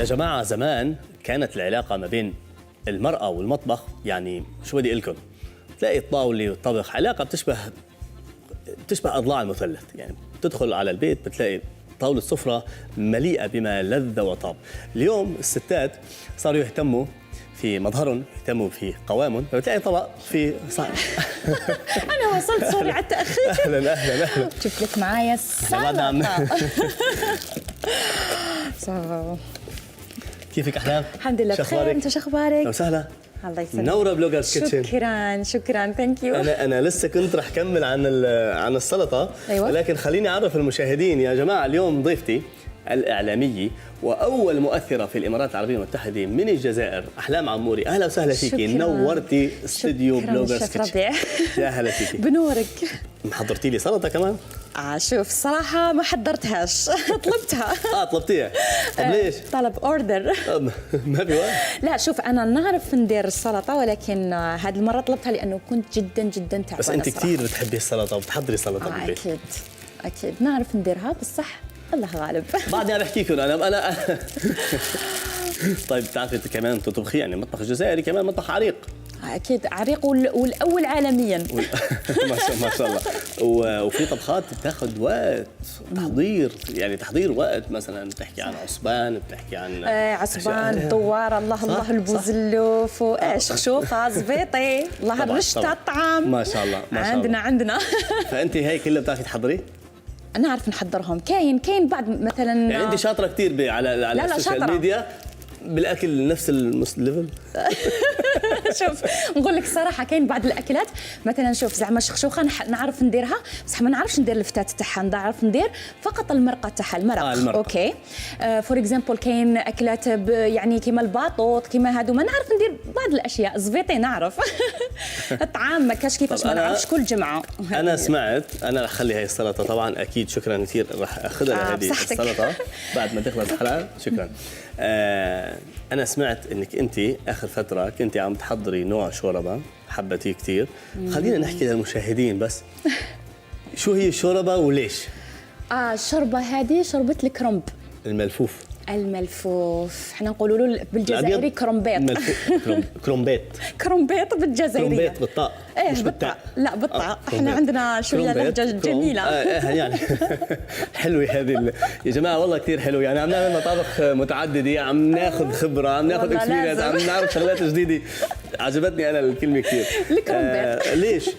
جماعة زمان كانت العلاقة ما بين المرأة والمطبخ، يعني شو بدي أقول لكم، تلاقي الطاولة والطبخ علاقة بتشبه أضلاع المثلث. يعني بتدخل على البيت بتلاقي طاولة سفرة مليئة بما لذ وطاب. اليوم الستات صاروا يهتموا في مظهرهم، يهتموا في قوامهم، فبتلاقي طبق في صحن. أنا وصلت، سوري على التأخير. أهلا أهلا أهلا. جبت لك معايا السلطة. كيفك أحلام؟ الحمد لله بخير، أنت شو أخبارك؟ وسهلا. الله يسلمك. منورة بلوجرز كيتشن. شكرا ثانك يو. أنا لسه كنت رح كمل عن السلطة. أيوة. ولكن خليني أعرف المشاهدين يا جماعة، اليوم ضيفتي الإعلامية وأول مؤثرة في الإمارات العربية المتحدة من الجزائر، أحلام عموري. أهلا وسهلا فيكي، نورتي استوديو بلوجرز كيتشن. يا هلا فيكي. بنورك. محضرتي لي سلطة كمان؟ شوف الصراحة ما حضرتهاش. طلبتها. طلبتيها؟ طب ليش؟ طلب اوردر. ما في وقت؟ لا شوف، أنا نعرف ندير السلطة، ولكن هذه المرة طلبتها لأنه كنت جدا جدا تعبانة. بس أنت كثير بتحبي السلطة وبتحضري سلطة بالبيت. أكيد نعرف نديرها، بس صح الله غالب. بعدني بحكي لكم أنا طيب بتعرفي أنت كمان تطبخي، يعني المطبخ الجزائري كمان مطبخ عريق. أكيد عريق والأول عالميا. ما شاء الله. وفي طبخات بتاخذ وقت تحضير، يعني تحضير وقت، مثلا بتحكي عن عصبان، بتحكي عن عصبان، دوار، الله البوزلوف، شخشوخة، زبيطي، الله الرشتة، الطعام. ما شاء الله ما شاء الله. عندنا. فأنت هي كلها بتعرفي تحضري؟ أنا أعرف نحضرهم. كاين بعد مثلا، يعني أنت شاطرة كثير على السوشيال ميديا بالاكل نفس الليفل. شوف نقول لك الصراحه، كاين بعض الاكلات مثلا، شوف زعما الشخشوخه نعرف نديرها، بصح ما نعرفش ندير الفتات تاعها، نعرف ندير فقط المرقه تاعها، المرق. اوكي. فور اكزامبل كاين اكلات يعني كيما الباطوط، كيما هادو ما نعرف ندير بعض الاشياء. زبيطي نعرف. الطعام ما كاش كيفاش، ما نعرفش كل جمعه. انا سمعت، انا رح اخلي هاي السلطه طبعا، اكيد شكرا كثير، رح اخذها هذه السلطه بعد ما تخلص الحلقه. شكرا. أنا سمعت إنك أنت آخر فترة كنت عم تحضري نوع شوربة حبتيه كثير. خلينا نحكي للمشاهدين بس شو هي الشوربة وليش؟ الشوربة هذه شوربة الكرنب الملفوف. احنا نقولوا له بالجزائري كرومبيط. كرومبيط بالجزائري. كرومبيط بالطاء مش بالتاء. لا بالطاء. احنا عندنا شويه لهجه جميله. يعني حلوه هذه يا جماعه، والله كثير حلو. يعني عم نعمل مطابخ متعدده، عم ناخذ خبره، عم ناخذ اكسبيرينس، عم نعرف شغلات جديده. عجبتني انا الكلمه كثير. الكرومبيط. ليش؟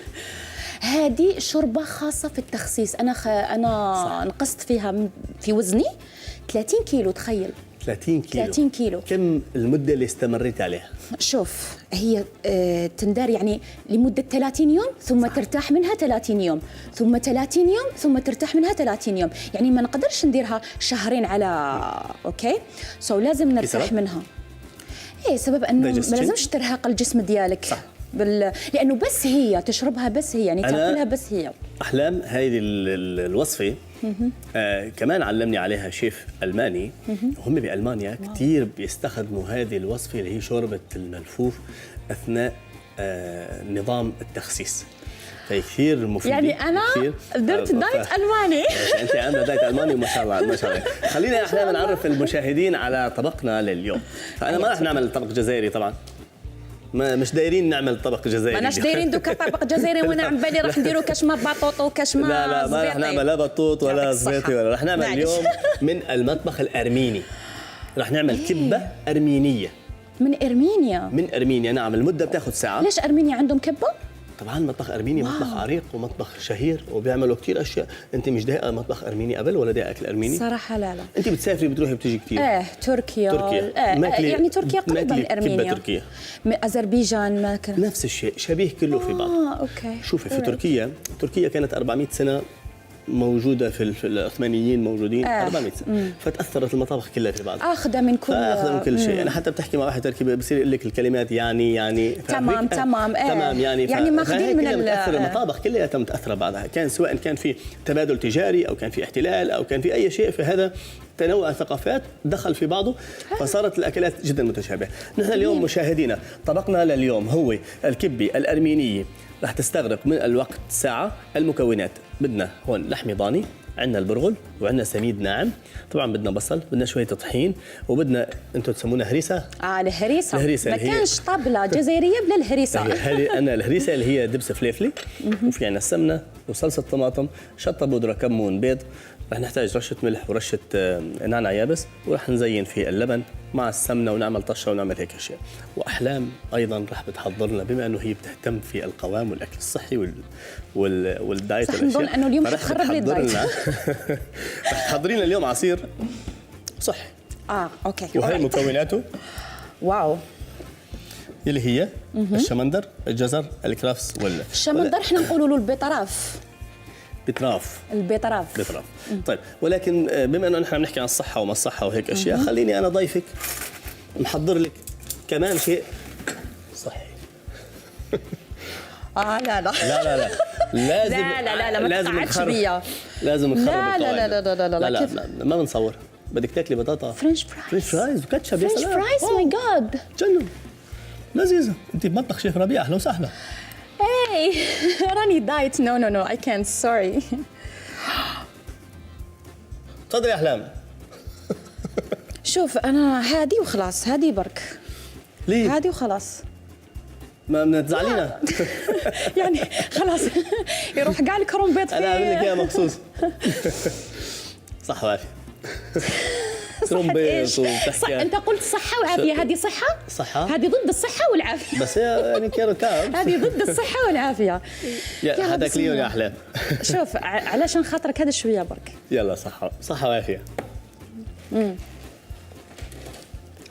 هذه شوربه خاصه في التخسيس. انا نقصت فيها في وزني 30 كيلو، تخيل. 30 كيلو. كم المدة اللي استمريت عليها؟ شوف هي تندار يعني لمدة 30 يوم، ثم ترتاح منها 30 يوم، ثم 30 يوم، ثم ترتاح منها 30 يوم. يعني ما نقدرش نديرها شهرين على أوكي. لازم نرتاح منها. سبب أنه ما لازمش ترهق الجسم ديالك. صح. لأنه بس هي تشربها، بس هي يعني تاكلها بس هي. أحلام هذه الوصفة كمان علمني عليها شيف ألماني. هم بألمانيا كثير بيستخدموا هذه الوصفة اللي هي شوربة الملفوف أثناء نظام التخسيس. فهي كثير مفيدة. يعني أنا درت دايت ألماني. أنت عندها دايت ألماني وما شاء الله ما شاء الله. خلينا أحلام نعرف المشاهدين على طبقنا لليوم. فأنا ما رح نعمل طبق جزائري طبعا، مش دايرين نعمل طبق جزائري. ماناش دايرين دوكا طبق جزائري، وانا عم بالي راح نديروا كشمه باطوط وكشمه. لا ما راح نعمل لا بطوط ولا زبيطي ولا. راح نعمل اليوم من المطبخ الارميني. راح نعمل كبه ارمينيه. من ارمينيا. نعم. المده بتاخذ ساعه. ليش ارمينيا عندهم كبه؟ طبعا مطبخ ارميني مطبخ عريق ومطبخ شهير وبيعملوا كثير اشياء. انت مش دايقه مطبخ ارميني قبل ولا دايقه اكل ارميني؟ صراحه لا. انت بتسافري بتروحي بتيجي كثير. تركيا. يعني تركيا قريبه من ارمينيا. تركيا. اذربيجان ما كان نفس الشيء، شبيه كله في بعض. اوكي. شوفي في تركيا كانت 400 سنه موجوده في العثمانيين موجودين 400 سنه. فتاثرت المطابخ كلها في بعض، اخذه من كل شيء. يعني حتى بتحكي مع واحد تركي بصير يقول لك الكلمات يعني تمام تمام يعني ماخذين من المطابخ كلها متاثره بعضها. كان سواء كان في تبادل تجاري او كان في احتلال او كان في اي شيء، فهذا تنوع ثقافات دخل في بعضه، فصارت الاكلات جدا متشابهه. نحن اليوم مشاهدينا طبقنا لليوم هو الكبه الارمينيه. رح تستغرق من الوقت ساعه. المكونات بدنا هون لحمه ضاني، عندنا البرغل وعندنا سميد ناعم، طبعا بدنا بصل، بدنا شويه طحين، وبدنا انتم تسمونها هريسه. الهريسه الهريسة ما اللي هي- كانش طابله جزائريه بلا الهريسه. هذه انا الهريسه اللي هي دبس فليفلي، وفي عندنا السمنه وصلصه طماطم، شطه بودره، كمون، بيض. رح نحتاج رشه ملح ورشه نعناع يابس، ورح نزين في اللبن مع السمنه ونعمل طشه ونعمل هيك اشياء. واحلام ايضا رح بتحضر لنا، بما انه هي بتهتم في القوام والاكل الصحي والدايت صح، والاشياء. نظن إنه اليوم فرح حتخرب لي تحضر الدايت. لنا رح تحضري لنا اليوم عصير صحي، اوكي. وهي alright. مكوناته واو. اللي هي الشمندر، الجزر، الكرفس الشمندر احنا نقولوا له البيطراف. بتراف. البيطراف. بتراف. طيب، ولكن بما انه نحن بنحكي عن الصحه وما الصحه وهيك اشياء، خليني انا ضيفك محضر لك كمان شيء صحي. لا لا لا لا لا لازم ما لازم تقعدش نخرب. بيا. لازم نخرب لا لا القواعد. لا لا لا لا لا, كيف؟ ما بنصور. بدك تاكلي بطاطا فرنش فرايز. فرنش فرايز وكاتشب. يا فرنش سلام. فرايز ماي جاد. جنن لذيذه. انت بمطبخ شيف ربيع، اهلا وسهلا. هاي راني دايت. نو اي كانت سوري. تفضلي يا احلام. شوف انا هادي وخلاص، هادي برك، ليه؟ هادي وخلاص. ما بدنا تزعلينا. يعني خلاص يروح كاع الكروم بيض انا اعمل لك فيه. اياها مخصوص. صح وعافيه. صحة ايش؟ صح، وبتحكي انت قلت صحة وعافية، هذه صحة؟ صحة؟ هذه ضد الصحة والعافية. بس هي يعني كانوا كاب. هذه ضد الصحة والعافية. يلا هذاك بسم ليون الله. يا احلام. شوف علشان خاطرك هذا شوية برك. يلا صحة صحة وعافية.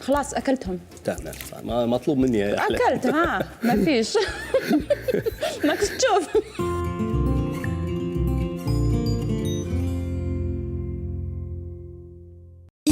خلاص اكلتهم. تمام، ما مطلوب مني يا احلام. اكلت ما فيش. ما كنت تشوف.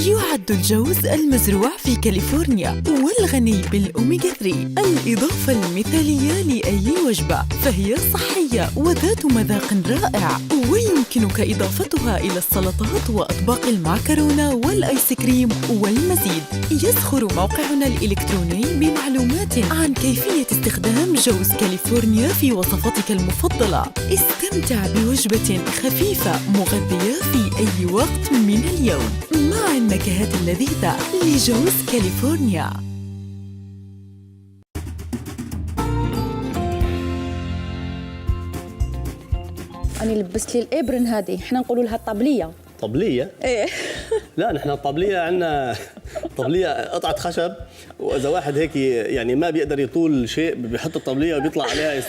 يعد الجوز المزروع في كاليفورنيا والغني بالأوميغا 3 الإضافة المثالية لأي وجبة، فهي صحية وذات مذاق رائع، ويمكنك إضافتها إلى السلطات وأطباق المعكرونة والآيس كريم والمزيد. يزخر موقعنا الإلكتروني بمعلومات عن كيفية استخدام جوز كاليفورنيا في وصفاتك المفضلة. استمتع بوجبة خفيفة مغذية في أي وقت من اليوم مع النكهات اللذيذة لجوز كاليفورنيا. أنا لبست لي الإبرن هذه، احنا نقولوا لها الطبلية. طبلية؟ إيه. لا، نحن الطبلية عندنا طبلية قطعة خشب، وإذا واحد هيك يعني ما بيقدر يطول شيء بيحط الطبلية وبيطلع عليها.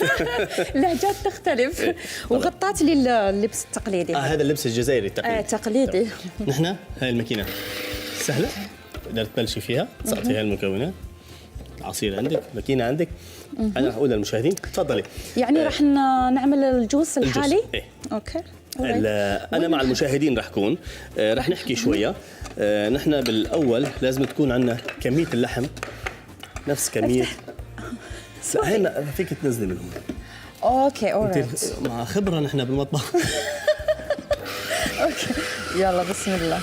لهجات تختلف. وغطات لي اللبس التقليدي. هذا اللبس الجزائري التقليدي. تقليدي. نحن هاي الماكينة سهلة، تقدر تبلشي فيها، تسقطي هاي المكونات. العصير عندك، ماكينة عندك. أنا رح أقول للمشاهدين تفضلي. يعني راح نعمل الجوس الحالي؟ إيه. اوكي. أنا مع المشاهدين رح كون رح نحكي شوية. نحن بالأول لازم تكون عندنا كمية اللحم نفس كمية. هنا فيك تنزلي منهم. اوكي اورايت. مع خبرة نحن بالمطبخ. اوكي يلا بسم الله.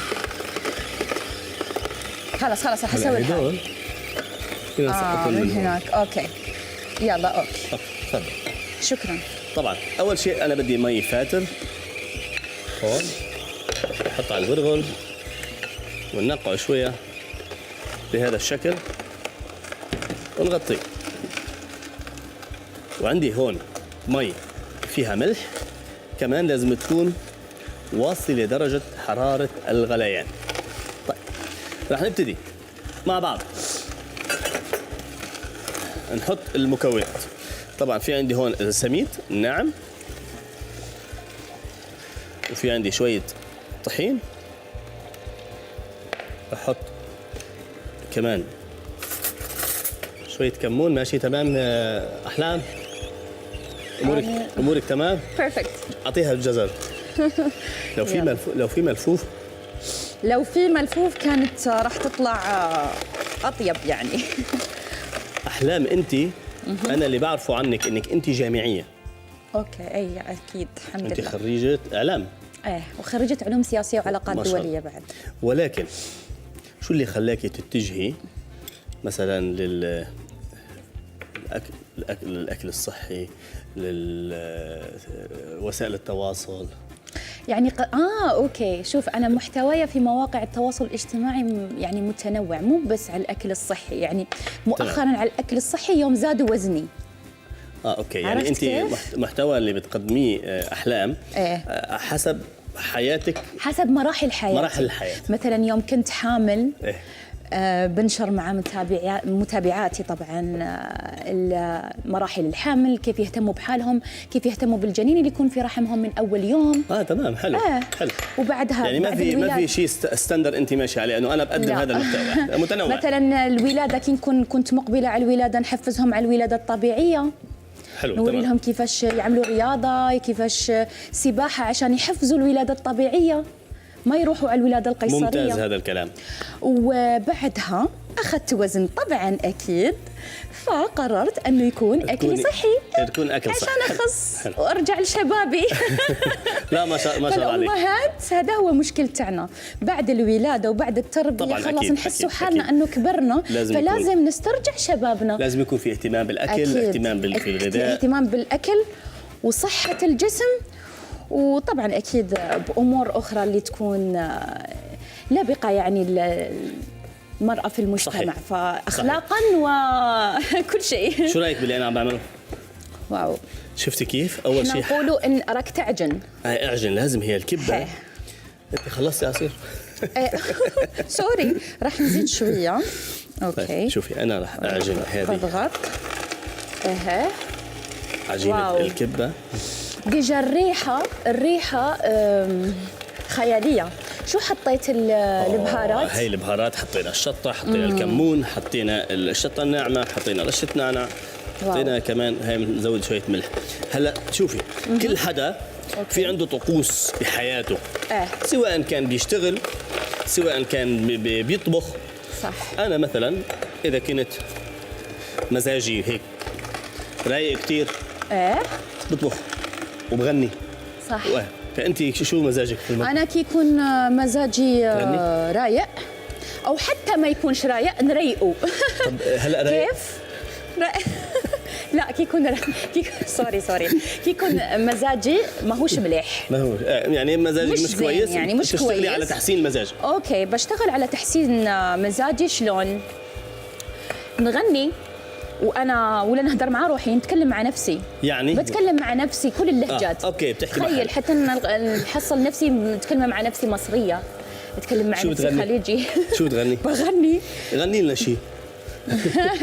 خلاص رح اسوي الحال. هدول كنا نسقطهم من منهم. هناك. اوكي يلا. اوكي تفضل. شكرا. طبعا أول شيء أنا بدي مي فاتر هون، نحط على البرغل وننقعه شوية بهذا الشكل ونغطيه. وعندي هون مي فيها ملح، كمان لازم تكون واصلة لدرجة حرارة الغليان. طيب رح نبتدي مع بعض نحط المكونات. طبعا في عندي هون السميد الناعم، وفي عندي شوية طحين، بحط كمان شوية كمون. ماشي تمام أحلام؟ أمورك تمام؟ بيرفكت. أعطيها الجزر. لو في ملفوف لو في ملفوف كانت راح تطلع اطيب يعني. أحلام أنت، أنا اللي بعرفه عنك إنك أنت جامعية. اوكي اي اكيد الحمد أنت لله. خريجة إعلام. وخريجة علوم سياسية وعلاقات ما شاء الله. دولية بعد. ولكن شو اللي خلاكي تتجهي مثلا الأكل الصحي، لوسائل التواصل؟ يعني اوكي، شوف انا محتوايا في مواقع التواصل الاجتماعي يعني متنوع، مو بس على الاكل الصحي، يعني مؤخرا على الاكل الصحي يوم زاد وزني. اوكي، يعني انت محتوى اللي بتقدميه احلام حسب حياتك، حسب مراحل الحياه. مثلا يوم كنت حامل بنشر مع متابعاتي طبعا مراحل الحمل، كيف يهتموا بحالهم، كيف يهتموا بالجنين اللي يكون في رحمهم من اول يوم. تمام، حلو. حلو. وبعدها يعني ما في شيء ستاندر انت ماشي عليه، انه انا بقدم هذا المحتوى متنوع. مثلا الولاده كنت مقبله على الولاده، نحفزهم على الولاده الطبيعيه. حلو. نوري لهم كيفاش يعملوا رياضه، كيفاش سباحه، عشان يحفزوا الولاده الطبيعيه، ما يروحوا على الولاده القيصريه. ممتاز هذا الكلام. وبعدها اخذت وزن طبعا اكيد، فقررت انه يكون اكل صحي، تكون اكل صحي عشان اخس وارجع لشبابي. لا ما شاء الله عليك. الامهات هذا هو مشكلتنا بعد الولاده وبعد التربيه، خلاص نحسوا حالنا انه كبرنا، فلازم نسترجع شبابنا. لازم يكون في اهتمام بالاكل، اهتمام بالغذاء، اهتمام بالاكل وصحه الجسم، وطبعا اكيد بامور اخرى اللي تكون لبقه يعني المرأة في المجتمع. صحيح. فأخلاقاً وكل شيء. شو رأيك باللي أنا عم بعمله؟ واو، شفتي كيف؟ أول شيء نقولوا إن أراك تعجن. أعجن، لازم هي الكبة. أنت خلصتي عصير؟ سوري، راح نزيد شوية. أوكي. شوفي أنا راح أعجن هذه. اضغط. عجينة الكبة. ديجا الريحة خيالية. شو حطيت البهارات؟ هاي البهارات حطينا الشطة، حطينا الكمون، حطينا الشطة الناعمة، حطينا رشة نعناع، حطينا كمان هاي نزود شوية ملح. هلا شوفي، كل حدا في عنده طقوس بحياته، سواء كان بيشتغل، سواء كان بيطبخ. صح. أنا مثلا إذا كنت مزاجي هيك رايق كتير بطبخ وبغني. صح. فأنت شو مزاجك في المطبخ؟ أنا كي يكون مزاجي رايق، أو حتى ما يكونش رايق نريقه. طب هلا رايق كيف؟ لا كي يكون سوري كي يكون مزاجي ماهوش مليح، ما هو يعني مزاجك مش كويس، يعني مش كويس. تشتغلي على تحسين المزاج. اوكي، بشتغل على تحسين مزاجي. شلون؟ نغني ولا نهدر مع روحي، نتكلم مع نفسي، يعني بتكلم مع نفسي كل اللهجات. اوكي، بتحكي مع تخيل حتى نحصل نفسي متكلمه مع نفسي مصريه، اتكلم مع نفسي خليجي. شو بتغني؟ بغني. غني لنا شيء.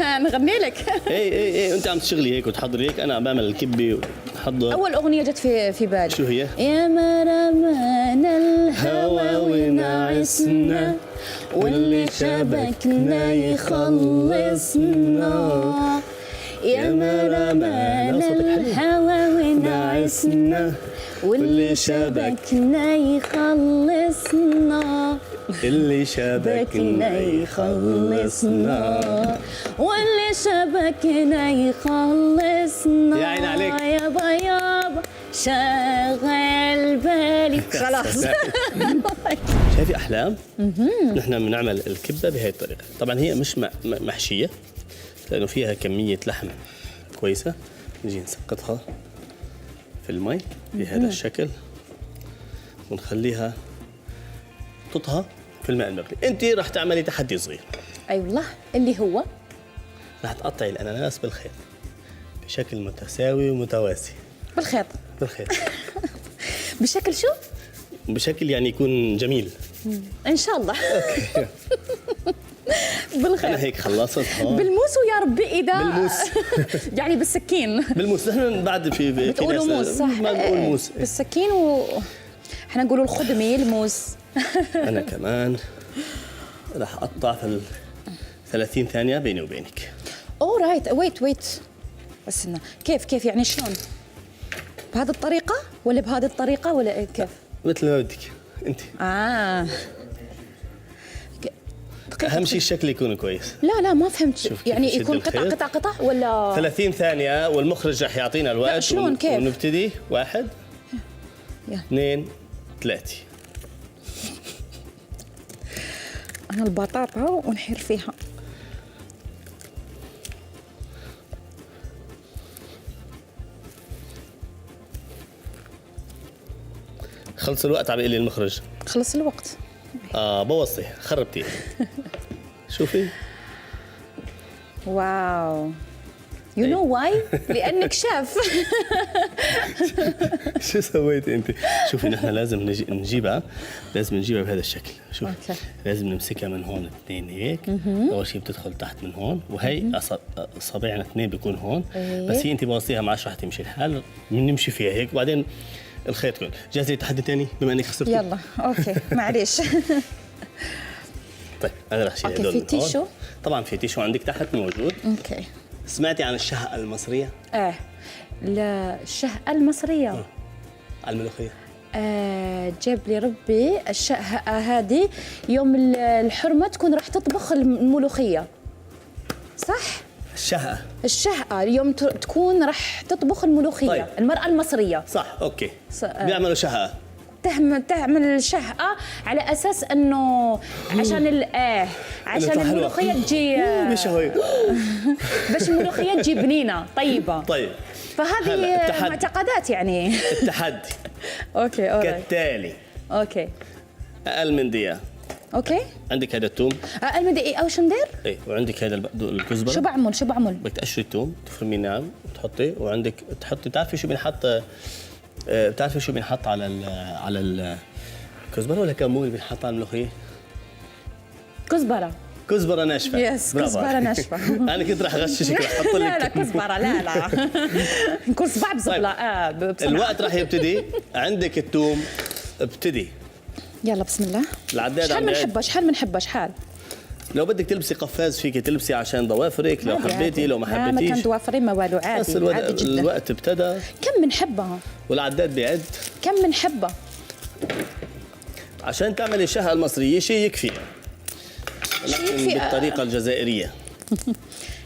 نغني لك. اي انت عم تشتغلي هيك وتحضري هيك، انا بعمل الكبه وحضر. اول اغنيه جت في بالي شو هي؟ يا مرمان الهوى ونعسنا واللي شبكنا يخلصنا، يا مرمان الهوى ونعسنا واللي شبكنا يخلصنا، اللي شبكنا يخلصنا واللي شبكنا يخلصنا. يا عين عليك يابا شغل بالي. خلاص. شايفي أحلام؟ نحن بنعمل الكبة بهي الطريقة. طبعا هي مش محشية لأنه فيها كمية لحم كويسة. نجي نسقطها في المي بهذا الشكل ونخليها تطهى في الماء المغلي. انت راح تعملي تحدي صغير. اي والله، اللي هو راح تقطعي الاناناس بالخيط بشكل متساوي ومتوازي. بالخيط بشكل شو؟ بشكل يعني يكون جميل ان شاء الله. اوكي. بالخيط. انا هيك خلصت. بالموس ويا ربي اذا بالموس. يعني بالسكين. بالموس. نحن بعد في بتقولوا موس صح؟ ما بنقول موس. بالسكين احنا نقولوا الخدمي الموس. انا كمان راح اقطع في 30 ثانية بيني وبينك. اوه رايت، ويت بس كيف يعني شلون؟ بهذه الطريقة ولا بهذه الطريقة ولا كيف؟ مثل ما بدك انت. اهم شيء الشكل يكون كويس. لا ما فهمت، يعني يكون قطع ولا 30 ثانية والمخرج رح يعطينا الوقت. شلون كيف؟ ونبتدي 1 2 3. أنا البطاطا ونحير فيها. خلص الوقت عم يقول لي المخرج. خلص الوقت. بوظتي خربتي. شوفي. واو. يو نو واي؟ لانك شاف. شو سويتي انت؟ شوفي نحن لازم نجيبها بهذا الشكل. شوفي لازم نمسكها من هون اثنين هيك. اول شيء بتدخل تحت من هون، وهي اصابعنا اثنين بيكون هون. بس هي انت بوظتيها ما عادش رح تمشي الحال، بنمشي فيها هيك وبعدين الخيط كله. جاهزه لتحدي ثاني بما انك خسرتي؟ يلا اوكي معلش. طيب انا رح اشيل هدول. في تيشو؟ طبعا في تيشو عندك تحت موجود. اوكي. سمعتي عن الشهقة المصرية؟ لا الشهقة المصرية. على الملوخية. جاب لي ربي الشهقة هذه يوم الحرمة تكون راح تطبخ الملوخية. صح؟ الشهقة يوم تكون راح تطبخ الملوخية. طيب. المرأة المصرية. صح اوكي. بيعملوا شهقة. تعمل شهقة على اساس انه عشان عشان الملوخيه تجي باش الملوخيه تجي بنينه طيبه. طيب فهذه معتقدات يعني. التحدي اوكي كالتالي. اوكي اقل من دقيقه. اوكي. عندك هذا الثوم. اقل من دقيقه وش ندير؟ ايه وعندك هذا الكزبره. شو بعمل؟ بدك تقشري الثوم تفرميه ناعم وتحطي، وعندك تحطي بتعرفي شو بينحط على الكزبره ولا كمون بينحط على الملوخيه؟ كزبره ناشفه. يس كزبره ناشفه. انا كنت راح اغششك، راح احط لك لا كزبره لا كزبره بزبله. الوقت راح يبتدي. عندك الثوم ابتدي. يلا بسم الله. العداد شحال بنحبها لو بدك تلبسي قفاز فيك تلبسي عشان ضوافرك، لو حبيتي لو ما حبيتيش. ما كان ضوافري ما والو عادي. بس الوقت ابتدى. كم بنحبها؟ والعداد بيعد. كم بنحبها؟ عشان تعملي الشهقة المصرية شيء يكفي. بالطريقة الجزائرية.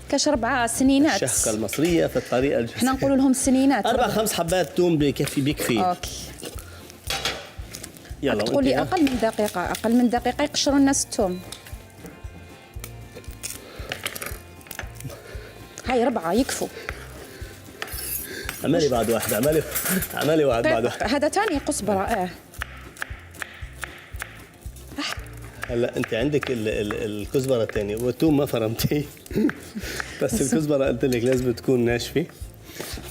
كاش 4 سنينات. الشهقة المصرية في الطريقة الجزائرية. احنا نقول لهم سنينات. 4-5 حبات توم بيكفي. اوكي. يلا تقولي اقل من دقيقة يقشروا الناس التوم. هاي 4 يكفوا. اعملي بعد واحد. اعملي واحد بعد واحد. هذا ثاني قزبرة. هلا انت عندك الكزبره الثانيه والثوم ما فرمتيه. بس الكزبره قلت لك لازم تكون ناشفه.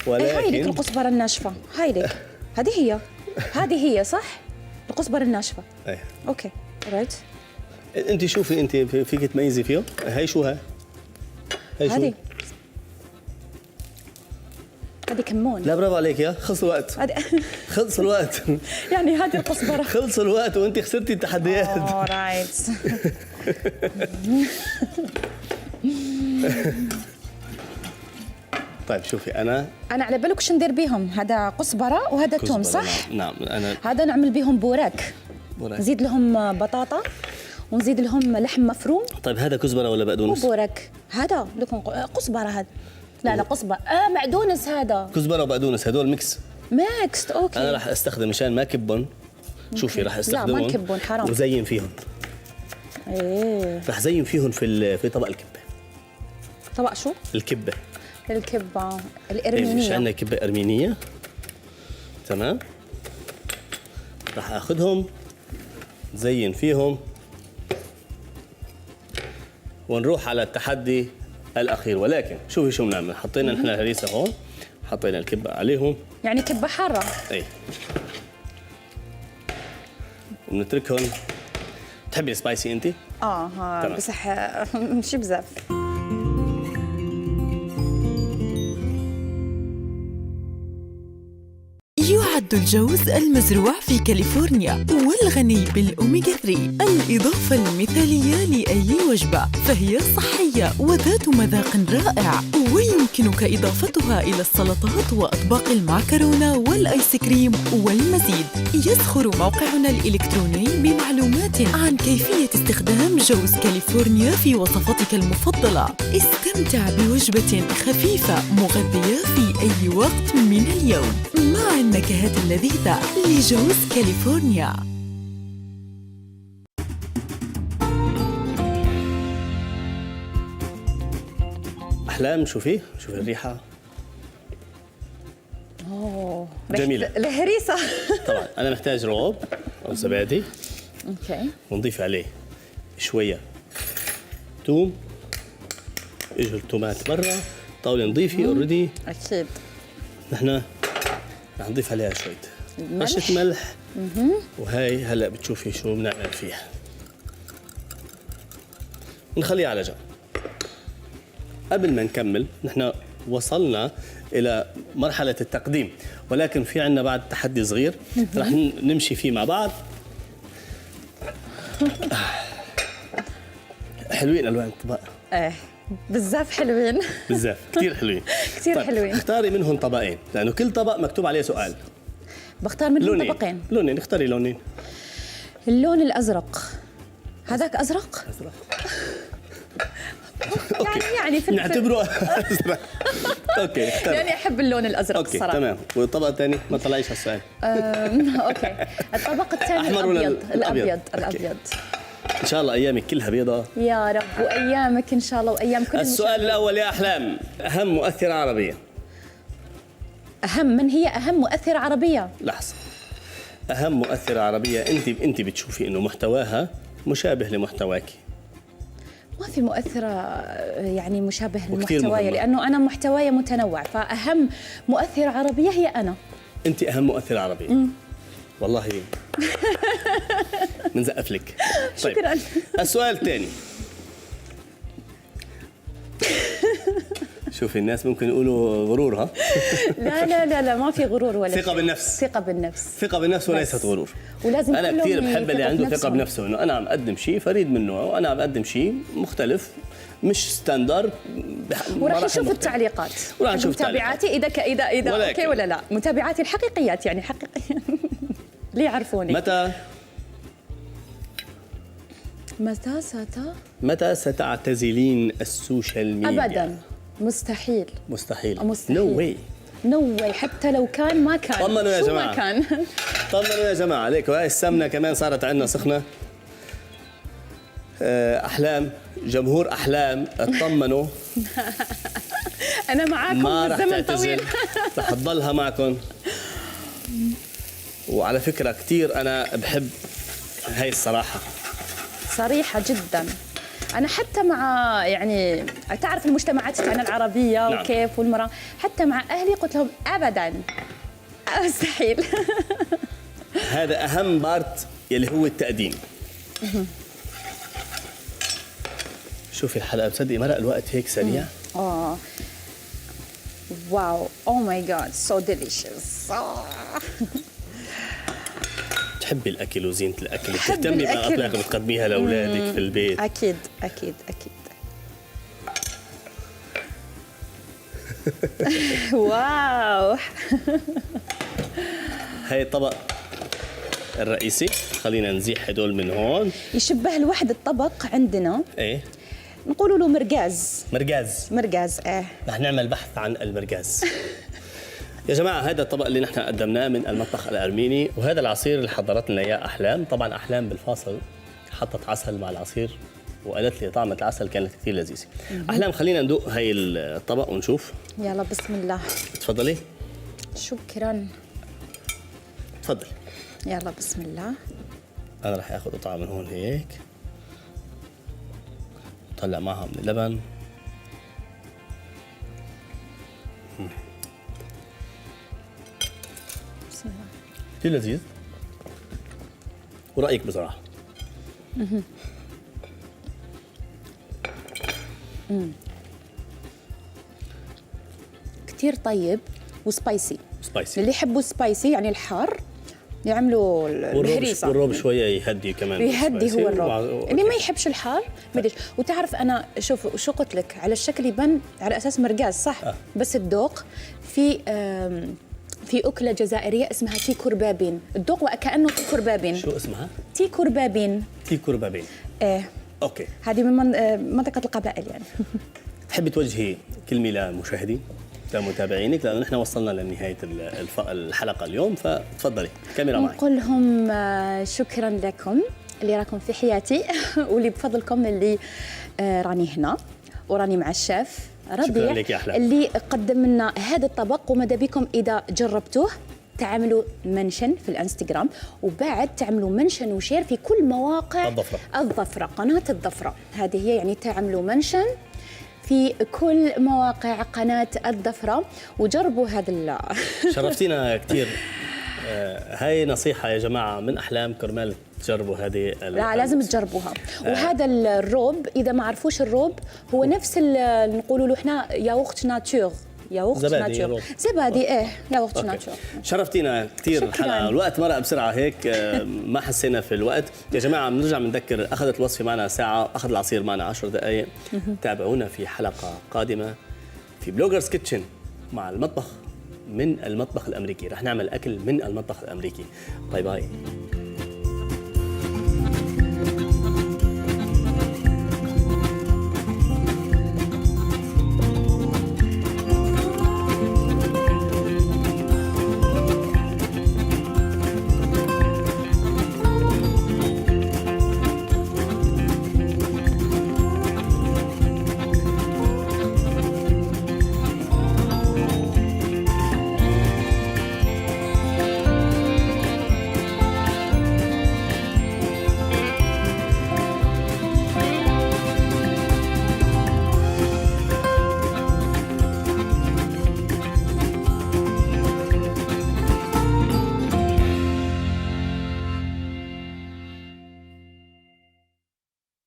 ولكن هاي لك الكزبره الناشفه. هاي لك. هذه هي صح؟ الكزبره الناشفه. ايه اوكي رايت. انت شوفي انت فيك تميزي فيه. هي شو هاي هذه كمون. لا برافو عليك يا خلص الوقت. خلص الوقت. يعني هذه الكزبره. خلص الوقت وانت خسرتي التحديات. رايت. طيب شوفي انا على بالك وش ندير بيهم؟ هذا قزبره وهذا توم صح؟ نعم انا هذا نعمل بيهم بوراك. نزيد لهم بطاطا ونزيد لهم لحم مفروم. طيب هذا كزبره ولا بقدونس؟ وبوراك. هذا لكم قزبره هذا. لا قزبره. معدونس هذا. كزبره وبقدونس هدول ميكس. اوكي. انا راح استخدم مشان ما كبهم. شوفي راح استخدمهم. لا ما نكبهم حرام. وزين فيهم. راح زين فيهم في طبق الكبه. طبق شو؟ الكبه الارمينيه. مش عندنا كبه ارمينيه. تمام. راح اخذهم زين فيهم ونروح على التحدي الاخير. ولكن شوفي شو بنعمل. حطينا نحن الهريسه هون، حطينا الكبه عليهم. يعني كبه حاره. اي. وبنتركهم. بتحبي السبايسي انت؟ بس مش بزاف. يعد الجوز المزروع في كاليفورنيا والغني بالأوميغا 3 الإضافة المثالية لأي وجبة، فهي صحية وذات مذاق رائع، ويمكنك إضافتها إلى السلطات وأطباق المعكرونة والآيس كريم والمزيد. يزخر موقعنا الإلكتروني بمعلومات عن كيفية استخدام جوز كاليفورنيا في وصفاتك المفضلة. استمتع بوجبة خفيفة مغذية في أي وقت من اليوم مع النكهات اللذيذة لجوز كاليفورنيا. أحلام شوفي الريحة. اوه جميلة. الهريسه. طبعا انا محتاج روب او زبادي، اوكي. ونضيف عليه شويه ثوم. اجوا التومات برا طاوله نضيفه اوريدي. اكيد. نحن رح نضيف عليها شويه رشه ملح. وهي هلا بتشوفي شو بنعمل فيها. نخليها على جنب. قبل ما نكمل نحن وصلنا إلى مرحلة التقديم، ولكن في عنا بعد تحدي صغير رح نمشي فيه مع بعض. حلوين ألوان الطبق. ايه بزاف حلوين. بزاف كثير حلوين. كثير حلوين. اختاري منهم طبقين، لأنه كل طبق مكتوب عليه سؤال. بختار منهم لونين. طبقين. لونين، اختاري لونين. اللون الأزرق. هذاك أزرق؟ أزرق. يعني في نعتبره أزرق. اوكي اختار. يعني احب اللون الازرق اوكي الصراحه. تمام. والطبق الثاني ما طلعيش هالسؤال. اوكي. الطبق الثاني أحمر ولا الابيض. الأبيض؟ الابيض. ان شاء الله ايامك كلها بيضاء يا رب، وايامك ان شاء الله وايام كل السؤال الاول يا احلام، اهم مؤثره عربيه. من هي اهم مؤثره عربيه؟ لحظه. اهم مؤثره عربيه انت بتشوفي انه محتواها مشابه لمحتواك. ما في مؤثرة يعني مشابه وكثير لمحتواي، مهمة. لأنه أنا محتواي متنوع، فأهم مؤثرة عربية هي أنا. انت اهم مؤثره عربيه. والله بنزقف لك. طيب. شكراً. السؤال الثاني. شوفي الناس ممكن يقولوا غرور. ها لا لا لا لا، ما في غرور ولا ثقة بالنفس. ثقة بالنفس. ثقة بالنفس وليست غرور. ولازم أنا كلهم كثير بحب اللي يثقوا عنده ثقة بنفسهم. بنفسه، إنه أنا عم أقدم شيء فريد من نوعه، وأنا عم أقدم شيء مختلف مش ستاندرد. وراح نشوف التعليقات. وراح نشوف متابعاتي إذا ولكن. أوكي ولا لا. متابعاتي الحقيقيات يعني حقيقية. اللي يعرفوني. متى ستعتزلين السوشيال ميديا؟ أبداً. مستحيل. مستحيل. مستحيل. No way. نو واي، حتى لو كان ما كان. طمنوا يا شو جماعة. ما كان. طمنوا يا جماعة عليك. وهي السمنة كمان صارت عندنا سخنة. أحلام، جمهور أحلام اطمنوا. أنا معاكم ما رح الزمن تعتزل، طويل. رح تضلها معكم. وعلى فكرة كثير أنا بحب هاي الصراحة. صريحة جدا. أنا حتى مع يعني تعرف المجتمعات تاعنا العربية. نعم. وكيف والمرأة، حتى مع أهلي قلت لهم أبدا مستحيل. هذا أهم بارت يلي هو التقديم. شوفي الحلقة، بتصدقي مرق الوقت هيك سريع. واو، أوه ماي جاد، سو ديليشيوس. بتحبي الأكل وزينة الأكل، بحب بتهتمي الأكل. بأطباق بتقدميها لأولادك في البيت. أكيد أكيد أكيد. واو. هاي الطبق الرئيسي، خلينا نزيح هدول من هون. يشبه الوحد الطبق عندنا، ايه نقولوا له مرقاز. مرقاز. إيه. رح نعمل بحث عن المرقاز. يا جماعة هذا الطبق اللي نحن قدمناه من المطبخ الأرميني، وهذا العصير اللي حضرت لنا إياه أحلام. طبعا أحلام بالفاصل حطت عسل مع العصير وقالت لي طعمة العسل كانت كثير لذيذة. أحلام خلينا ندوق هاي الطبق ونشوف. يلا بسم الله. تفضلي. شكرا. تفضلي. يلا بسم الله. أنا رح آخذ قطعة من هون هيك، طلع معها من اللبن. بسم الله. كثير لذيذ. ورأيك بصراحة؟ كتير طيب وسبايسي. سبايسي. اللي يحبوا سبايسي يعني الحار يعملوا الهريسة. والروب شوية يهدي كمان. بيهدي هو الروب. اللي اللي ما يحبش الحار ما يديش. وتعرف أنا شوف شو قلت لك، على الشكل يبان على أساس مرقاز صح. بس الذوق في أكلة جزائرية اسمها تيكور بابين. الذوق وكأنه تيكور بابين. شو اسمها؟ تيكور بابين. تيكور بابين. إيه. اوكي. هذه من منطقة القبائل يعني. تحبي توجهي كلمة للمشاهدين، لمتابعينك، لأنه نحن وصلنا لنهاية الحلقة اليوم، فتفضلي كاميرا معي. نقول لهم شكرا لكم اللي راكم في حياتي واللي بفضلكم اللي راني هنا. وراني مع الشيف شكراً ربيع لك يا أحلام. اللي قدم لنا هذا الطبق. وماذا بكم إذا جربتوه تعملوا منشن في الانستغرام، وبعد تعملوا منشن وشير في كل مواقع الظفرة، قناة الظفرة. هذه هي يعني تعملوا منشن في كل مواقع قناة الظفرة وجربوا هذا شرفتينا كثير. هاي نصيحة يا جماعة من أحلام كرمال تجربوا هذه. لا لازم تجربوها. وهذا الروب إذا ما عرفوش الروب هو نفس نقولوا له احنا ياغورت ناتور، ياغورت ناتور، زبادي ياغورت ناتور. شرفتينا كثير الحلقة، الوقت مرق بسرعة هيك ما حسينا في الوقت. يا جماعة بنرجع بنذكر أخذت الوصفة معنا ساعة، أخذ العصير معنا 10 دقائق. تابعونا في حلقة قادمة في بلوجرز كيتشن مع المطبخ من المطبخ الأمريكي. رح نعمل أكل من المطبخ الأمريكي. باي باي.